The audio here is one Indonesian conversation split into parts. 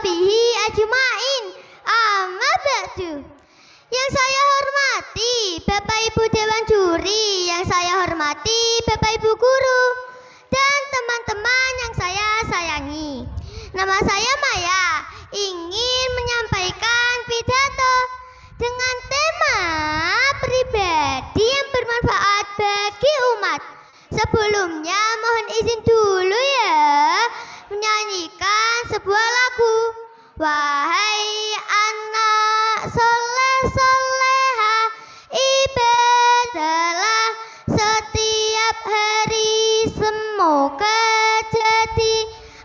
sahbihi ajma'in. Amma ba'du. Yang saya hormati Bapak Ibu Dewan Juri, yang saya hormati Bapak Ibu Guru, dan teman-teman yang saya sayangi. Nama saya Maya, ingin menyampaikan pidato dengan tema pribadi yang bermanfaat bagi umat. Sebelumnya mohon izin dulu ya, menyanyikan sebuah lagu. Wahai anak soleh-soleha, ibadahlah setiap hari, semoga jadi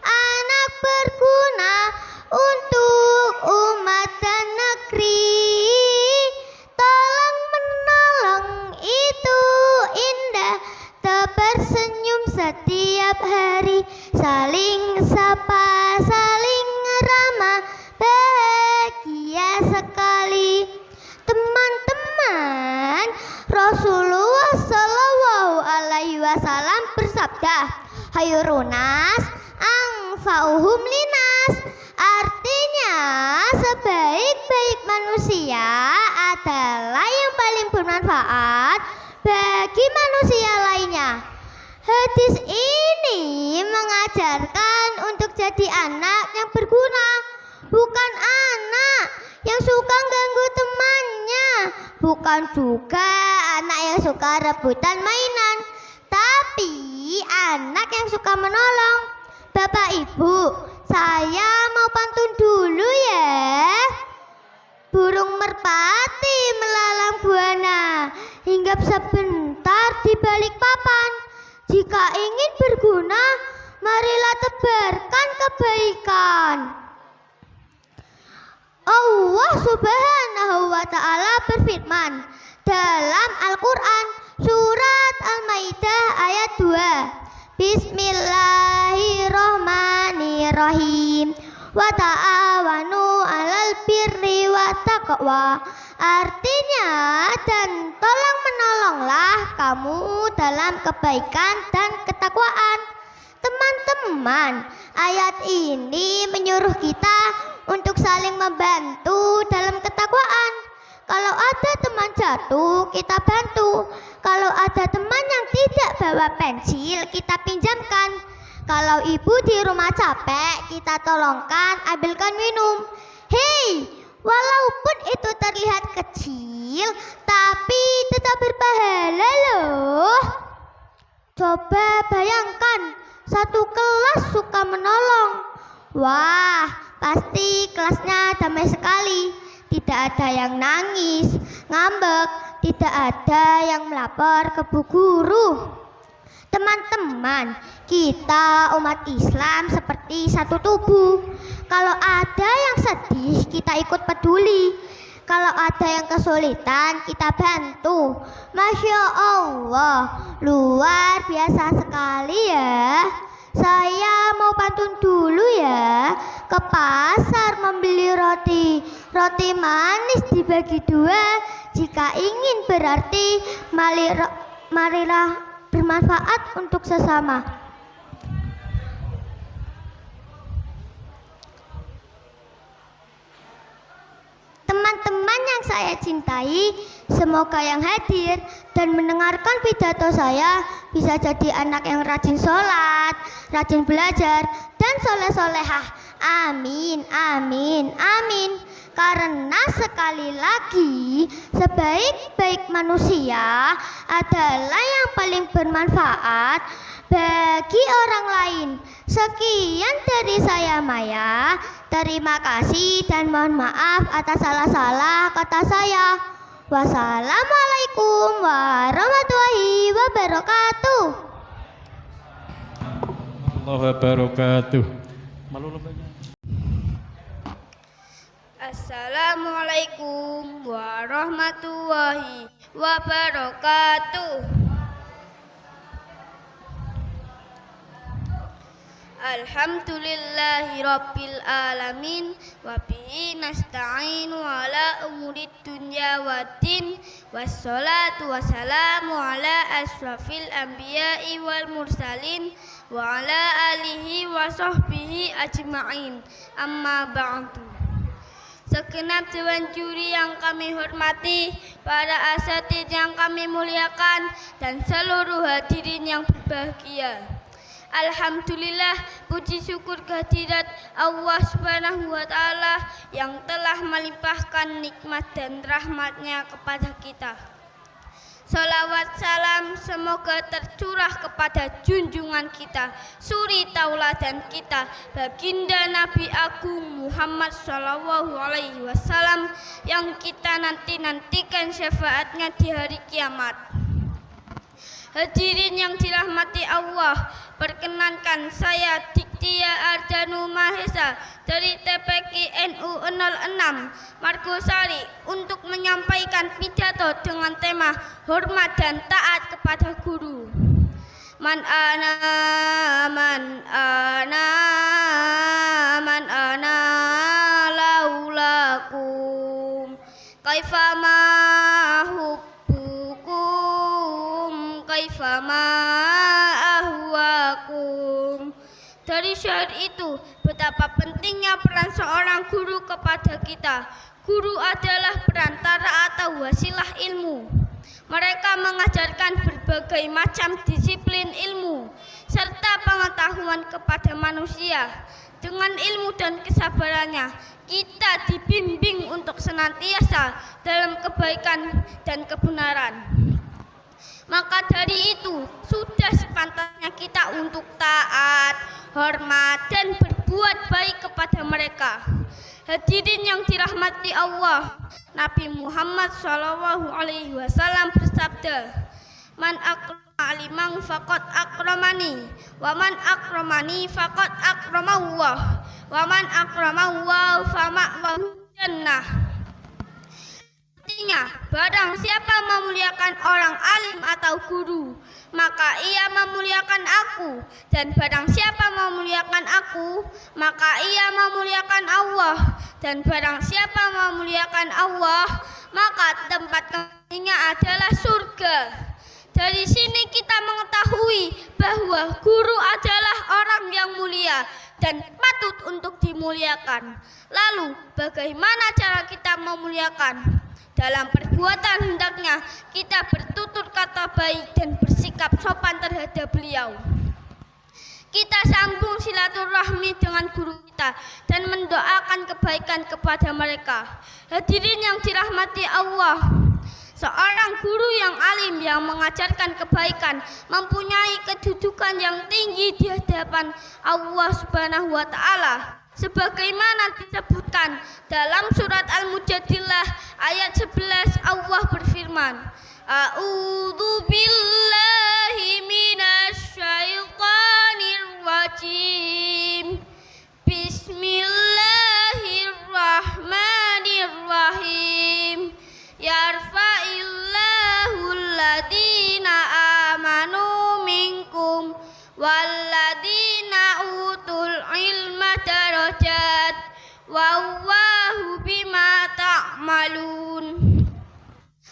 anak berguna untuk umat dan negeri. Tolong menolong itu indah, tersenyum setiap hari, saling sapa, saling ramah, bahagia sekali. Teman-teman, Rasulullah Shallallahu Alaihi Wasallam bersabda, Hayrunas anfa'uhum linas. Artinya, sebaik-baik manusia adalah yang paling bermanfaat bagi manusia lainnya. Hadis ini mengajarkan untuk jadi anak yang berguna, bukan anak yang suka ganggu temannya, bukan juga anak yang suka rebutan mainan, tapi anak yang suka menolong. Bapak Ibu, saya mau pantun dulu ya. Burung merpati melalang buana, hinggap sebentar di balik papan. Jika ingin berguna, marilah tebarkan kebaikan. Allah Subhanahu wa Ta'ala berfirman dalam Al-Quran surat Al-Maidah ayat 2. Bismillahirrahmanirrahim. Wa ta'awanu 'alal birri wa taqwa. Artinya, dan tolong menolonglah kamu dalam kebaikan dan ketakwaan. Teman-teman, ayat ini menyuruh kita untuk saling membantu dalam ketakwaan. Kalau ada teman jatuh, kita bantu. Kalau ada teman yang tidak bawa pensil, kita pinjamkan. Kalau ibu di rumah capek, kita tolongkan, ambilkan minum. Hei, walaupun itu terlihat kecil, tapi tetap berpahala loh. Coba bayangkan, satu kelas suka menolong. Wah, pasti kelasnya damai sekali. Tidak ada yang nangis, ngambek, tidak ada yang melapor ke bu guru. Teman-teman, kita umat Islam seperti satu tubuh. Kalau ada yang sedih, kita ikut peduli. Kalau ada yang kesulitan, kita bantu. Masya Allah, luar biasa sekali ya. Saya mau pantun dulu ya. Ke pasar membeli roti, roti manis dibagi dua. Jika ingin berarti, marilah bermanfaat untuk sesama. Teman-teman yang saya cintai, semoga yang hadir dan mendengarkan pidato saya bisa jadi anak yang rajin sholat, rajin belajar, dan soleh-solehah. Amin, amin, amin. Karena sekali lagi, sebaik-baik manusia adalah yang paling bermanfaat bagi orang lain. Sekian dari saya Maya. Terima kasih dan mohon maaf atas salah-salah kata saya. Wassalamualaikum warahmatullahi wabarakatuh. Wabarakatuh. Assalamualaikum warahmatullahi wabarakatuh. Alhamdulillahi rabbil alamin wa bihi nasta'inu ala umurid dunya waddin. Wassalatu wassalamu ala asrafil anbiya'i wal mursalin wa ala alihi wa sahbihi ajma'in. Amma ba'du. Segenap dewan juri yang kami hormati, para asatidz yang kami muliakan, dan seluruh hadirin yang berbahagia. Alhamdulillah, puji syukur kehadirat Allah Subhanahu wa Ta'ala yang telah melimpahkan nikmat dan rahmatnya kepada kita. Salawat salam semoga tercurah kepada junjungan kita, suri tauladan kita, baginda Nabi Agung Muhammad Sallallahu Alaihi Wasallam yang kita nantikan syafaatnya di hari kiamat. Hadirin yang dirahmati Allah, perkenankan saya Diktia Ardanu Mahesa dari TPQ NU 06 Margosari untuk menyampaikan pidato dengan tema hormat dan taat kepada guru. Man ana laulakum kaifama kaifama ahwakum. Dari syair itu, betapa pentingnya peran seorang guru kepada kita. Guru adalah perantara atau wasilah ilmu. Mereka mengajarkan berbagai macam disiplin ilmu serta pengetahuan kepada manusia. Dengan ilmu dan kesabarannya, kita dibimbing untuk senantiasa dalam kebaikan dan kebenaran. Maka dari itu, sudah sepantasnya kita untuk taat, hormat, dan berbuat baik kepada mereka. Hadirin yang dirahmati Allah, Nabi Muhammad SAW bersabda, Man akrama liman faqad akramani, wa man akramani faqad akramallah, wa man akramallah fama'wahu jannah. Artinya, barang siapa memuliakan orang alim atau guru, maka ia memuliakan aku, dan barang siapa memuliakan aku, maka ia memuliakan Allah, dan barang siapa memuliakan Allah, maka tempat kembalinya adalah surga. Dari sini kita mengetahui bahwa guru adalah orang yang mulia dan patut untuk dimuliakan. Lalu, bagaimana cara kita memuliakan? Dalam perbuatan hendaknya kita bertutur kata baik dan bersikap sopan terhadap beliau. Kita sambung silaturahmi dengan guru kita dan mendoakan kebaikan kepada mereka. Hadirin yang dirahmati Allah, seorang guru yang alim yang mengajarkan kebaikan mempunyai kedudukan yang tinggi di hadapan Allah Subhanahu wa Ta'ala. Sebagaimana disebutkan dalam surat Al-Mujadilah ayat 11, Allah berfirman, A'udzu billahi minasy syaithanir rajim. Bismillahirrahmanirrahim. Yarfa'illahu alladhina amanu minkum walladzina utul ilma darajat wallahu bima ta'malun.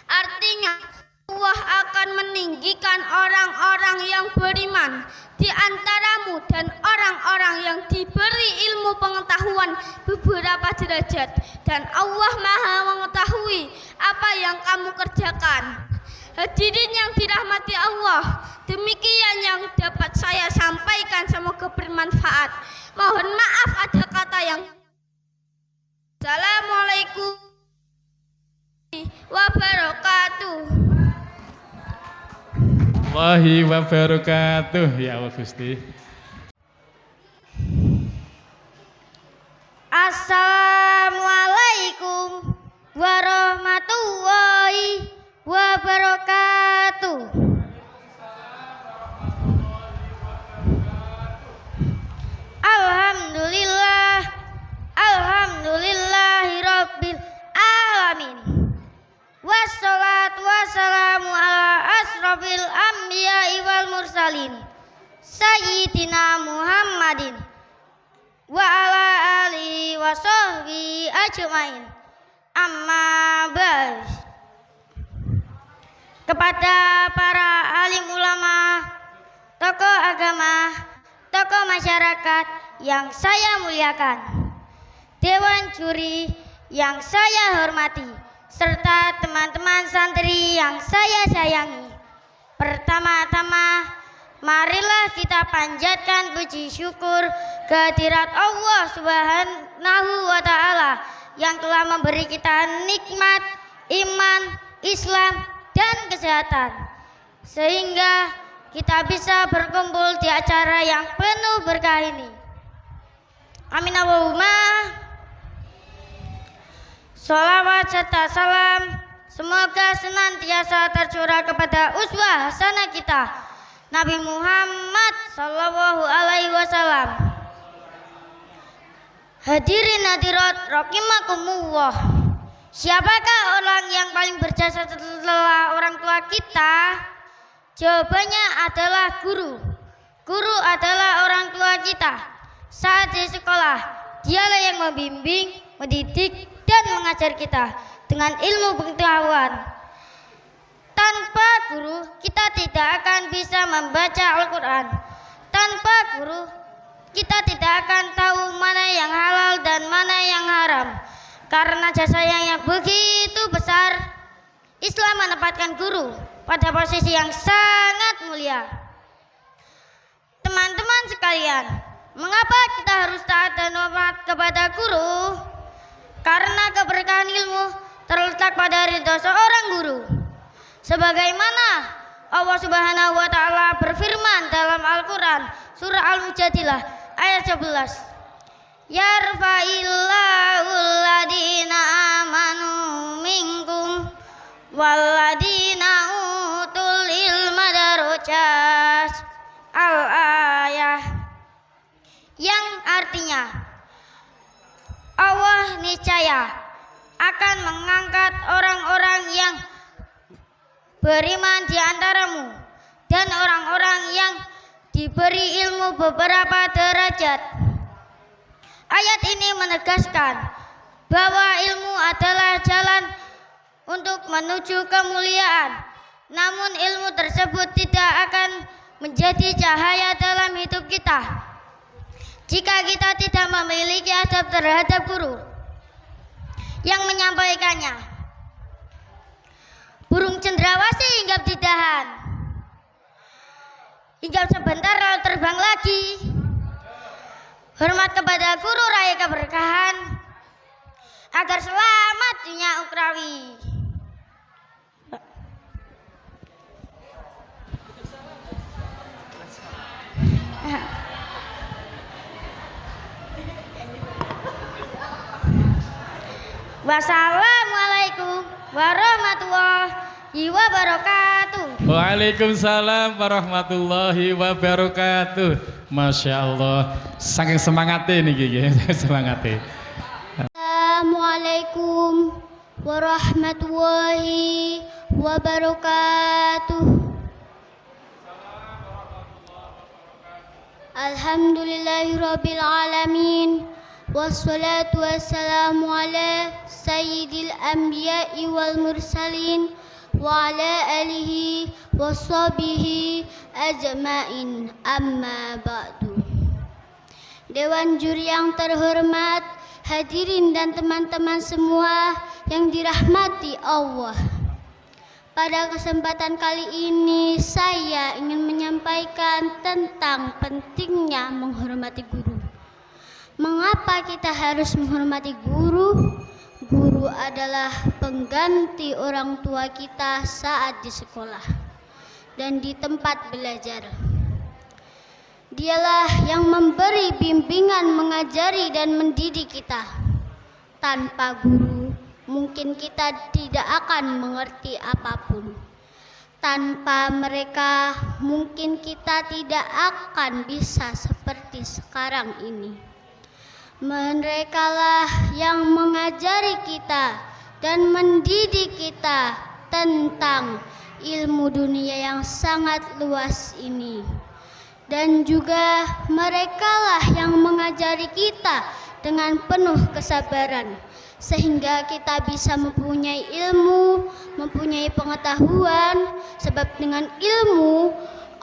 Artinya, Allah akan meninggikan orang-orang yang beriman di antaramu dan orang-orang yang diberi ilmu pengetahuan beberapa derajat, dan Allah Maha mengetahui apa yang kamu kerjakan. Hadirin yang dirahmati Allah, demikian yang dapat saya sampaikan, semoga bermanfaat. Mohon maaf ada kata yang Assalamualaikum wabarakatuh. Wahi wabarakatuh. Ya Allah Gusti. Assalamualaikum warahmatullahi wabarakatuh. Alhamdulillah, alhamdulillahirabbil alamin. Wassalatu wassalamu ala asrofil anbiya'i wal mursalin Sayyidina Muhammadin wa ala alihi wa sahbihi ajmain. Amma ba'd. Kepada para alim ulama, tokoh agama, tokoh masyarakat yang saya muliakan, dewan juri yang saya hormati, serta teman-teman santri yang saya sayangi. Pertama-tama, marilah kita panjatkan puji syukur kehadirat Allah Subhanahu wa Ta'ala yang telah memberi kita nikmat iman, Islam, dan kesehatan, sehingga kita bisa berkumpul di acara yang penuh berkah ini. Amin Allahumma. Sholawat serta salam semoga senantiasa tercurah kepada uswah hasanah kita, Nabi Muhammad sallallahu alaihi wasallam. Hadirin hadirat rahimakumullah. Siapakah orang yang paling berjasa setelah orang tua kita? Jawabannya adalah guru. Guru adalah orang tua kita. Saat di sekolah, dialah yang membimbing, mendidik, dan mengajar kita dengan ilmu pengetahuan. Tanpa guru, kita tidak akan bisa membaca Al-Quran. Tanpa guru, kita tidak akan tahu mana yang halal dan mana yang haram. Karena jasanya yang begitu besar, Islam menempatkan guru pada posisi yang sangat mulia. Teman-teman sekalian, mengapa kita harus taat dan hormat kepada guru? Karena keberkahan ilmu terletak pada ridho seorang guru. Sebagaimana Allah Subhanahu wa Ta'ala berfirman dalam Al-Quran, surah Al-Mujadilah ayat 11. Yarfa'illahul ladina amanu minkum walladina utul ilma darajat. Al-ayah, yang artinya Allah niscaya akan mengangkat orang-orang yang beriman di antaramu dan orang-orang yang diberi ilmu beberapa derajat. Ayat ini menegaskan bahwa ilmu adalah jalan untuk menuju kemuliaan. Namun ilmu tersebut tidak akan menjadi cahaya dalam hidup kita jika kita tidak memiliki adab terhadap guru yang menyampaikannya. Burung cendrawasih hinggap di dahan, hinggap sebentar lalu terbang lagi. Hormat kepada guru raih keberkahan agar selamat dunia ukhrawi. Wassalamualaikum warahmatullahi wabarakatuh. Waalaikumsalam warahmatullahi wabarakatuh. Masya Allah, saking semangatnya nih Gigi, semangatnya. Assalamualaikum warahmatullahi wabarakatuh. Alhamdulillahirabbil alamin. Wassalatu wassalamu ala sayyidil anbiya'i wal mursalin wa ala alihi washabihi ajma'in, amma ba'du. Dewan juri yang terhormat, hadirin dan teman-teman semua yang dirahmati Allah. Pada kesempatan kali ini saya ingin menyampaikan tentang pentingnya menghormati guru. Mengapa kita harus menghormati guru? Guru adalah pengganti orang tua kita saat di sekolah dan di tempat belajar. Dialah yang memberi bimbingan, mengajari dan mendidik kita. Tanpa guru, mungkin kita tidak akan mengerti apapun. Tanpa mereka, mungkin kita tidak akan bisa seperti sekarang ini. Merekalah yang mengajari kita dan mendidik kita tentang ilmu dunia yang sangat luas ini. Dan juga merekalah yang mengajari kita dengan penuh kesabaran, sehingga kita bisa mempunyai ilmu, mempunyai pengetahuan, sebab dengan ilmu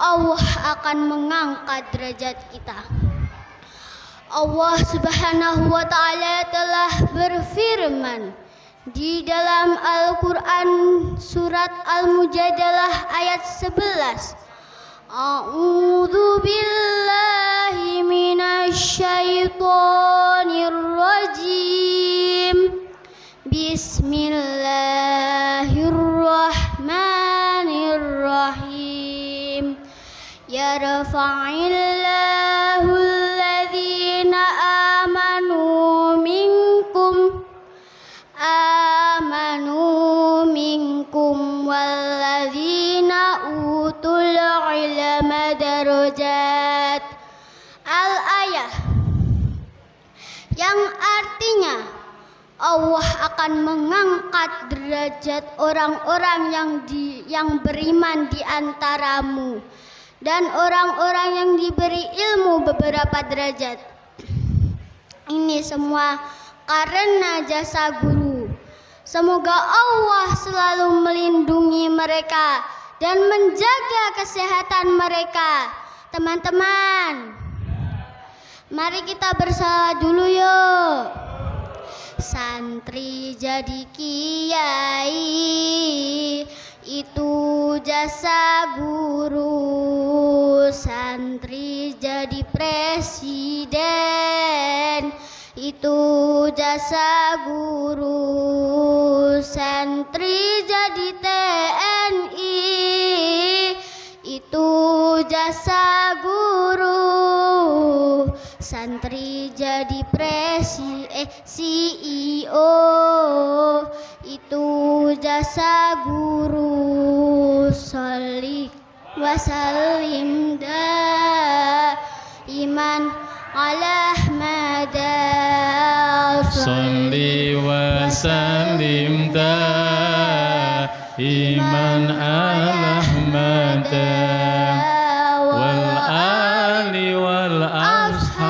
Allah akan mengangkat derajat kita. Allah Subhanahu wa Ta'ala telah berfirman di dalam Al-Quran surat Al-Mujadalah ayat 11. A'udzu billahi minasyaitonir rajim. Bismillahirrahmanirrahim. Yarfa'illahu alladhina amanu minkum walladzina utul ilma darajat. Al-ayah yang artinya Allah akan mengangkat derajat orang-orang yang beriman di antaramu dan orang-orang yang diberi ilmu beberapa derajat. Ini semua karena jasa guru. Semoga Allah selalu melindungi mereka dan menjaga kesehatan mereka. Teman-teman, mari kita bersalat dulu yuk. Santri jadi kiai, itu jasa guru. Santri jadi presiden, itu jasa guru. Santri jadi TNI, itu jasa guru. Santri jadi CEO, itu jasa guru. Sholli wa sallim daiman ala Ahmada. Sholli wa sallim daiman ala Ahmada wal ali wal ashabi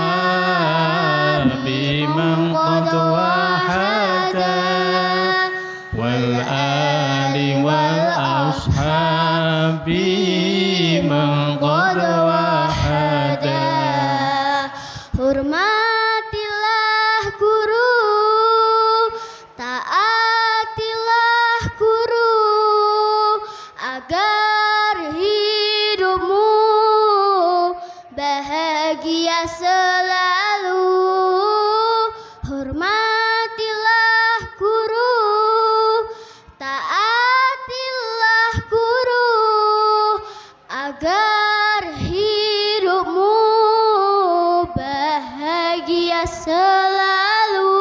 man qad wahada wal ali wal ashabi man qad wahada. Hormatilah guru, taatilah guru, agar hidupmu bahagia selalu. Hormatilah guru, taatilah guru, agar hidupmu bahagia selalu.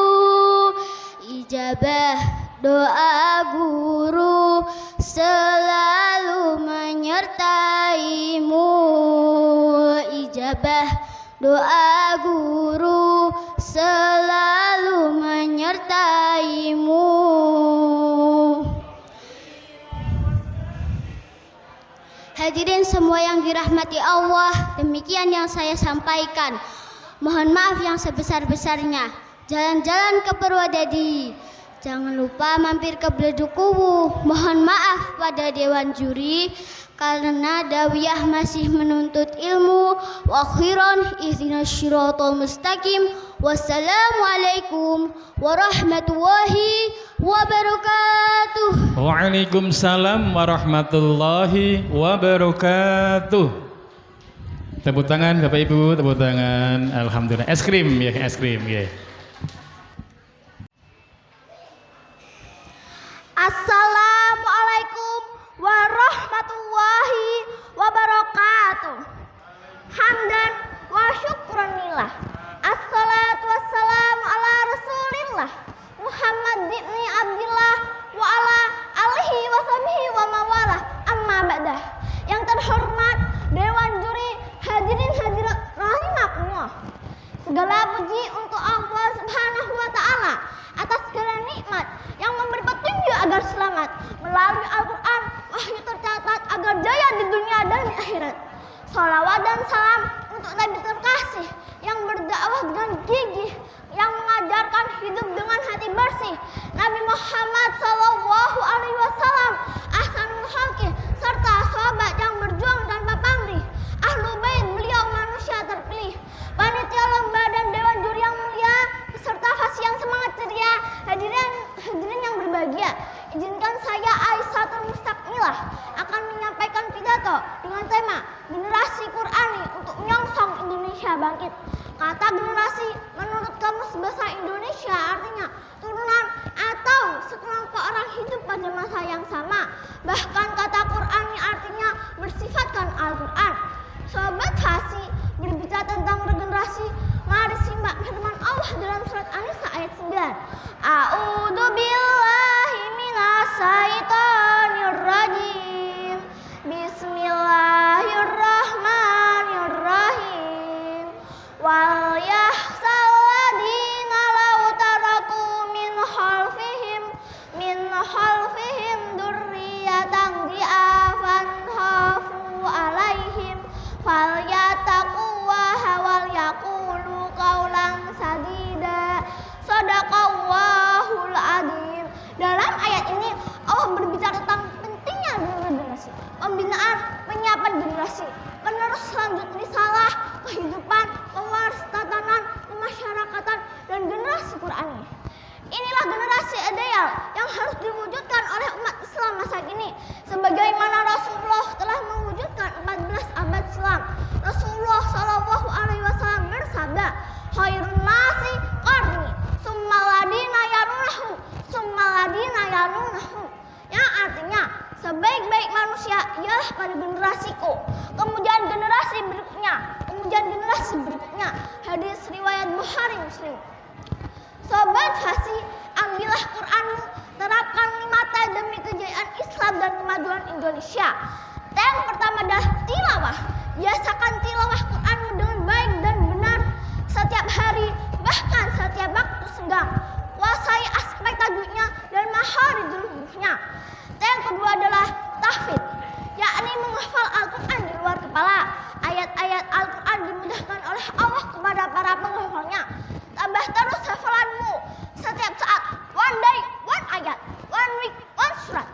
Ijabah doa guru selalu menyertaimu. Ijabah doa guru selalu menyertaimu. Hadirin semua yang dirahmati Allah, demikian yang saya sampaikan. Mohon maaf yang sebesar-besarnya. Jalan-jalan ke Purwodadi. Jangan lupa mampir ke Bledukuwu. Mohon maaf pada Dewan Juri karena Dawiyah masih menuntut ilmu. Wa akhiran ihdinas syiratal mustaqim. Wassalamualaikum warahmatullahi wabarakatuh. Waalaikumsalam warahmatullahi wabarakatuh. Tepuk tangan Bapak Ibu, tepuk tangan. Alhamdulillah. Es krim ya, es krim ya. Assalamualaikum warahmatullahi wabarakatuh. Hamdan wa syukranillah. Assalatu wassalamu ala rasulillah Muhammad ibni Abdillah wa ala alihi wa sahbihi wa mawalah. Amma ba'dah. Yang terhormat Dewan Juri, hadirin hadirat rahimakumullah. Segala puji untuk Allah Subhanahu wa Ta'ala atas segala nikmat yang memberi petunjuk agar selamat. Melalui Al-Quran, wahyu tercatat agar jaya di dunia dan di akhirat. Salawat dan salam untuk Nabi terkasih yang berdakwah dengan gigih, yang mengajarkan hidup dengan hati bersih, bangkit. Kata generasi menurut Kamus Bahasa Indonesia artinya turunan atau sekelompok orang hidup pada masa yang sama. Bahkan kata Quran ini artinya bersifatkan Al-Quran. Sobat Fasi, berbicara tentang regenerasi, mari simak firman Allah dalam surat An-Nisa ayat 9. A'udzu billahi minasyaitonir rajim. Bismillahirrahmanirrahim. Wal yahsal ladina law taraku min khalfihim dzurriyyatan dhi'afan khafu alaihim falyattaqullaha wal yaqulu qawlan sadida. Shadaqallahul adzim. Dalam ayat ini Allah berbicara tentang pentingnya generasi, pembinaan, penyiapan generasi, penerus lanjut risalah, kehidupan, pewaris tatanan, kemasyarakatan, dan generasi Qur'ani. Inilah generasi ideal yang harus diwujudkan oleh umat Islam masa kini. Sebagaimana Rasulullah telah mewujudkan 14 abad silam. Rasulullah Shallallahu Alaihi Wasallam bersabda, "Khairun nasi qarni, summa ladina yanunahum, summa ladina yanunahum." Yang artinya sebaik-baik manusia ialah pada generasiku, kemudian generasi berikutnya, kemudian generasi berikutnya. Hadis riwayat Bukhari Muslim. Sobat Fasi, ambillah Qur'anmu, terapkan 5T demi kejayaan Islam dan kemajuan Indonesia. Yang pertama adalah tilawah. Biasakan tilawah Qur'anmu dengan baik dan benar setiap hari, bahkan setiap waktu senggang. Kuasai aspek tajwidnya dan mahari hurufnya. Yang kedua adalah tahfidz, yakni menghafal Al-Quran di luar kepala. Ayat-ayat Al-Quran dimudahkan oleh Allah kepada para penghafalnya. Tambah terus hafalanmu setiap saat. One day, one ayat. One week, one surat.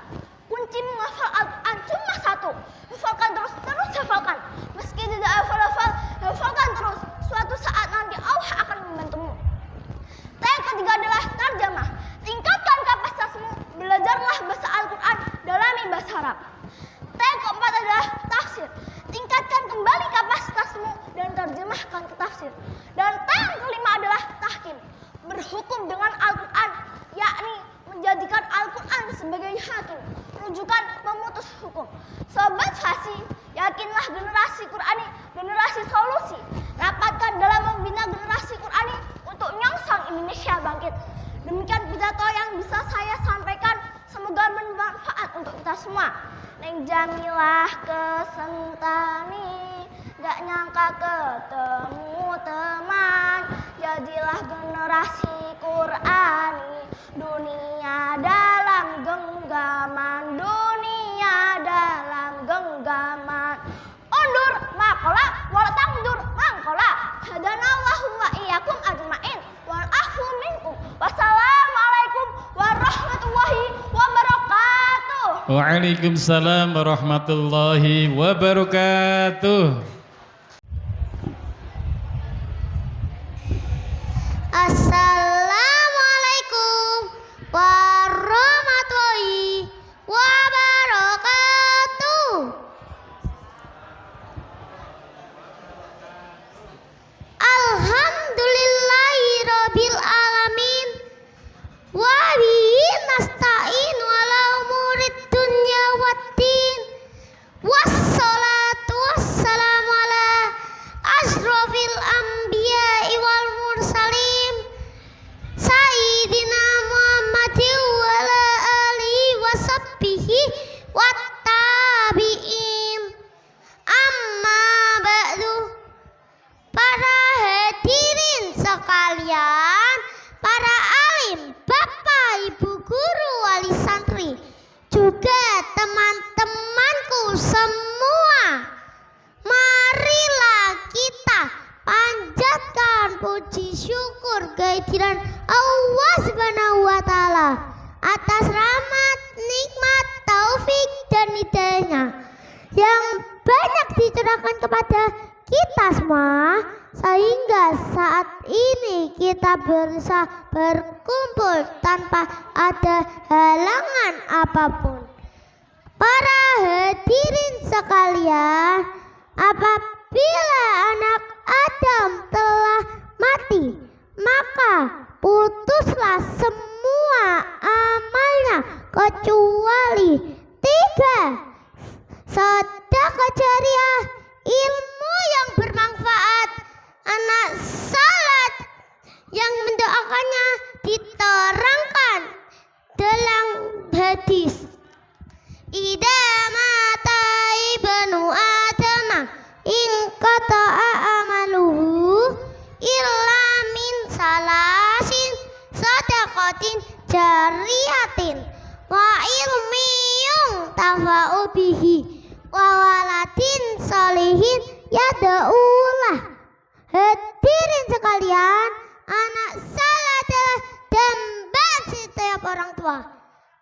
Kunci menghafal Al-Quran cuma satu. Hafalkan terus hafalkan. Meski tidak hafal-hafal, hafalkan terus. Suatu saat nanti Allah akan membantumu. Yang ketiga adalah tarjamah. Tingkatkan kapasitasmu. Belajarlah bahasa Al-Quran, dalami bahasa Arab. Yang keempat adalah tafsir. Tingkatkan kembali kapasitasmu dan terjemahkan ke tafsir. Dan yang kelima adalah tahkim. Berhukum dengan Al-Quran, yakni menjadikan Al-Quran sebagai hakim, rujukan memutus hukum. Sobat Fasi, yakinlah generasi Qur'ani, generasi solusi. Rapatkan dalam membina generasi Qur'ani untuk nyongsong Indonesia bangkit. Demikian pidato yang bisa saya sampaikan, semoga bermanfaat untuk kita semua. Neng Jamilah kesentani, gak nyangka ketemu teman. Jadilah generasi Qur'ani, dunia dalam genggaman, dunia dalam genggaman. Undur makola, wal tangdur mangkola. Hadanallahu wa iyyakum ajmain, wal afu minkum. Wassalamualaikum warahmatullahi wabarakatuh. Waalaikumsalam warahmatullahi wabarakatuh. Assalamualaikum warahmatullahi wabarakatuh. Alhamdulillahirabbil alamin. Wa bihi nasta'in ala umurid dunya waddin. Wassalatu wassalamu ala asyrofil anbiya'i wal mursalin Sayyidina Muhammadin wa ala alihi wa sahbihi wat tabi'in. Amma ba'du. Para hadirin sekalian, para alim, bapak, ibu guru, wali santri, juga teman-temanku semua, marilah kita panjatkan puji syukur kehadiran Allah Subhanahu wa Ta'ala atas rahmat, nikmat, taufik, dan hidayahnya yang banyak dicurahkan kepada kita semua, sehingga saat ini kita bisa berkumpul tanpa ada halangan apapun. Para hadirin sekalian, apabila anak Adam tada'ulah. Hadirin sekalian, anak saleh adalah dambaan setiap orang tua.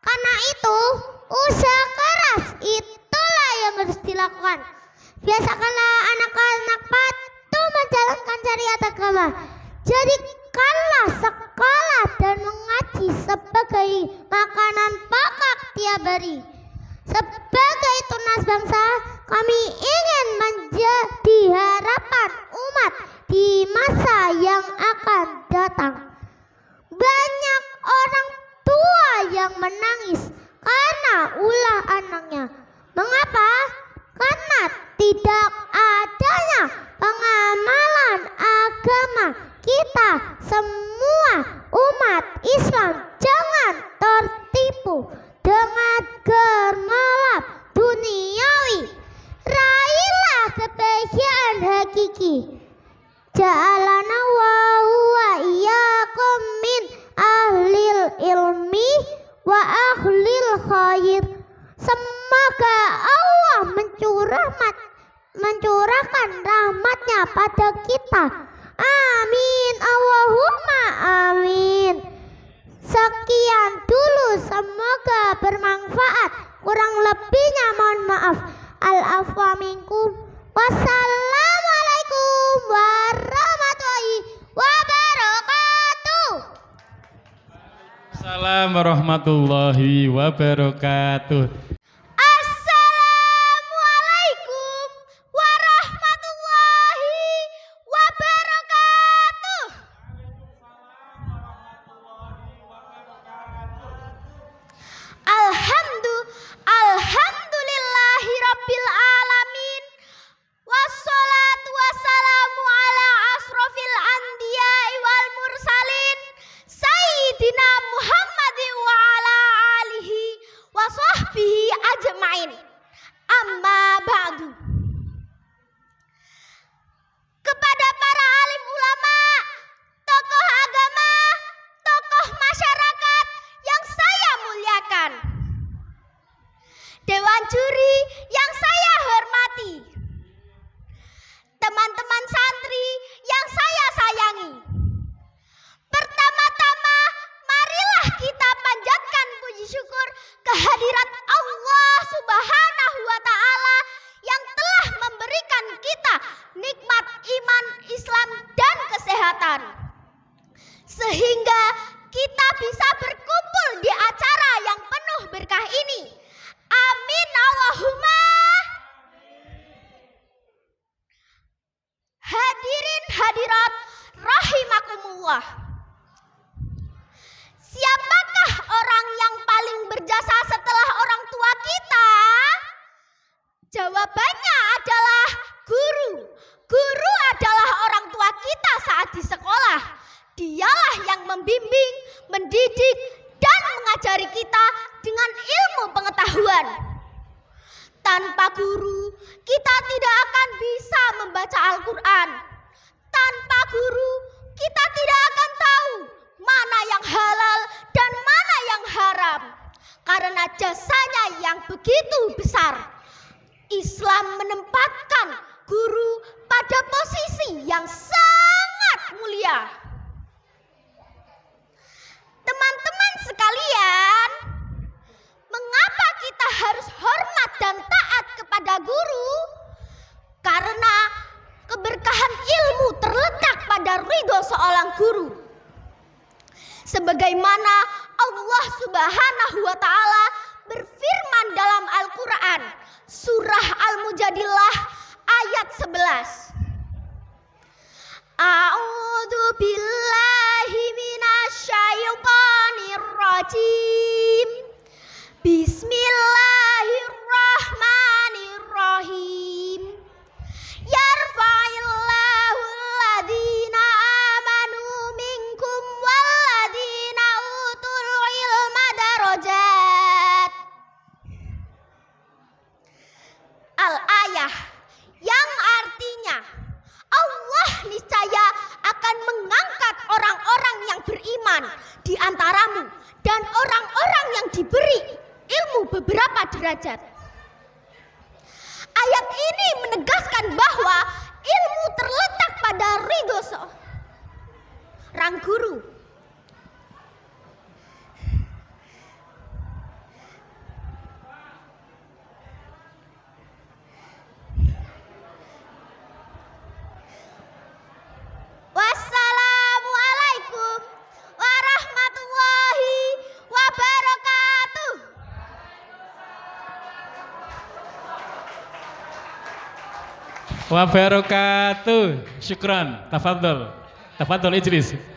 Karena itu, usaha keras itulah yang harus dilakukan. Biasakanlah anak-anak patuh menjalankan syariat agama. Jadikanlah sekolah dan mengaji sebagai makanan pokok tiap hari. Sebagai tunas bangsa, kami ingin menjadi harapan umat di masa yang akan datang. Banyak orang tua yang menangis karena ulah anaknya. Mengapa? Karena tidak adanya pengamalan agama. Kita semua umat Islam jangan tertipu dengan gemerlap duniawi. Raihlah kebahagiaan hakiki. Ja'alana wa iyyakum min ahlil ilmi wa ahlil khair. Semoga Allah mencurahkan rahmatnya pada kita. Amin, Allahumma amin. Sekian dulu, semoga bermanfaat. Kurang lebihnya mohon maaf. Al-afwa minkum. Wassalamualaikum warahmatullahi wabarakatuh. Assalamualaikum warahmatullahi wabarakatuh. Assalamualaikum warahmatullahi wabarakatuh. Alhamdulillahi rabbil alamin. Wassalatu wassalamu ala asrofil anbiya'i wal mursalin Sayyidina Muhammadin wa ala alihi wa sahbihi ajma'in. Amma ba'du. Kepada para alim ulama, tokoh agama, tokoh masyarakat yang saya muliakan, dewan juri yang saya hormati, teman-teman santri yang saya sayangi. Pertama-tama, marilah kita panjatkan puji syukur kehadirat Allah Subhanahu wa Ta'ala yang telah memberikan kita nikmat iman, Islam, dan kesehatan, sehingga kita bisa berkumpul di acara yang penuh berkah ini. Amin Allahumma. Hadirin hadirat rahimakumullah. Siapakah orang yang paling berjasa setelah orang tua kita? Jawabannya adalah guru. Guru adalah orang tua kita saat di sekolah. Dialah yang membimbing, mendidik, dan mengajari kita dengan ilmu pengetahuan. Tanpa guru, kita tidak akan bisa membaca Al-Quran. Tanpa guru, kita tidak akan tahu mana yang halal dan mana yang haram. Karena jasanya yang begitu besar, Islam menempatkan guru pada posisi yang sangat mulia. Teman-teman sekalian, mengapa kita harus hormat dan taat kepada guru? Karena keberkahan ilmu terletak pada ridho seorang guru. Sebagaimana Allah Subhanahu wa Ta'ala berfirman dalam Al-Quran, surah Al-Mujadilah ayat 11. A'udzu billahi minasyaitonir rajim. Bismillahirrahmanirrahim. Yarfa'illahu alladhina amanu minkum walladhina utul ilma darajat. Al-ayah yang artinya Allah niscaya akan mengangkat orang-orang yang beriman di antaramu dan orang-orang yang diberi ilmu beberapa derajat. Ayat ini menegaskan bahwa dosa. Rang guru. Wassalamualaikum warahmatullahi wabarakatuh. Wabarakatuh. Syukran. Tafadhol. Tafadhol Idris.